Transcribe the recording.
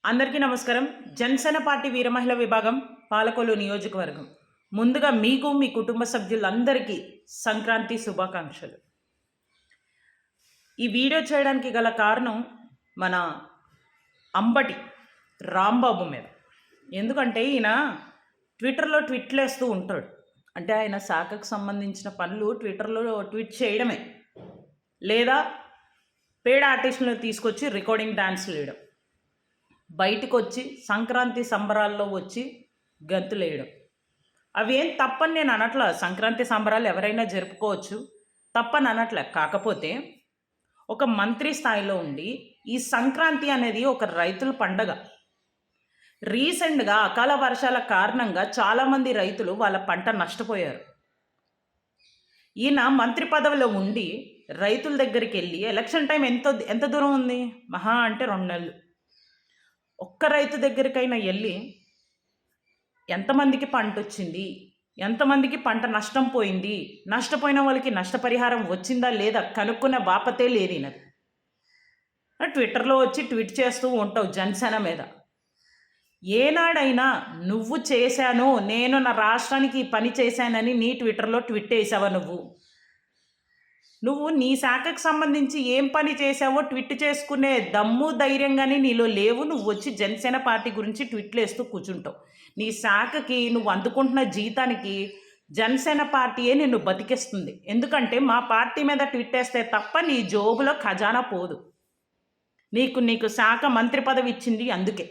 అందరికీ నమస్కారం. జనసేన పార్టీ వీరమహిళ విభాగం పాలకొల్లు నియోజకవర్గం. ముందుగా మీకు, మీ కుటుంబ సభ్యులందరికీ సంక్రాంతి శుభాకాంక్షలు. ఈ వీడియో చేయడానికి గల కారణం మన అంబటి రాంబాబు మీద. ఎందుకంటే ఈయన ట్విట్టర్‌లో ట్వీట్‌లేస్తూ ఉంటాడు. అంటే ఆయన శాఖకు సంబంధించిన పనులు ట్విట్టర్‌లో ట్వీట్ చేయడమే. లేదా పేడ్ ఆర్టిస్ట్‌లను తీసుకొచ్చి రికార్డింగ్ డాన్స్‌లు వేయడం. బయటకొచ్చి సంక్రాంతి సంబరాల్లో వచ్చి గంతులేయడం. అవి ఏం తప్పని నేను అనట్లా. సంక్రాంతి సంబరాలు ఎవరైనా జరుపుకోవచ్చు, తప్పని అనట్లే. కాకపోతే ఒక మంత్రి స్థాయిలో ఉండి ఈ సంక్రాంతి అనేది ఒక రైతుల పండగ. రీసెంట్‌గా అకాల వర్షాల కారణంగా చాలామంది రైతులు వాళ్ళ పంట నష్టపోయారు. ఈయన మంత్రి పదవిలో ఉండి రైతుల దగ్గరికెళ్ళి ఎలక్షన్ టైం ఎంత దూరం ఉంది? మహా అంటే 2 నెలలు. ఒక్క రైతు దగ్గరికైనా వెళ్ళి ఎంతమందికి పంటొచ్చింది, ఎంతమందికి పంట నష్టం పోయింది, నష్టపోయిన వాళ్ళకి నష్టపరిహారం వచ్చిందా లేదా కనుక్కునే బాపతే లేదు ఈయనది. ట్విట్టర్లో వచ్చి ట్వీట్ చేస్తూ ఉంటావు జనసేన మీద. ఏనాడైనా నువ్వు చేశాను, నేను నా రాష్ట్రానికి ఈ పని చేశానని నీ ట్విట్టర్లో ట్వీట్ వేసావా నువ్వు నీ శాఖకు సంబంధించి ఏం పని చేసావో ట్వీట్ చేసుకునే దమ్ము ధైర్యంగానే నీలో లేవు. నువ్వు వచ్చి జనసేన పార్టీ గురించి ట్వీట్లు వేస్తూ కూర్చుంటావు. నీ శాఖకి నువ్వు అందుకుంటున్న జీతానికి జనసేన పార్టీయే నిన్ను బతికిస్తుంది. ఎందుకంటే మా పార్టీ మీద ట్వీట్ వేస్తే తప్ప నీ జోబులో ఖజానా పోదు. నీకు శాఖ మంత్రి పదవి ఇచ్చింది అందుకే.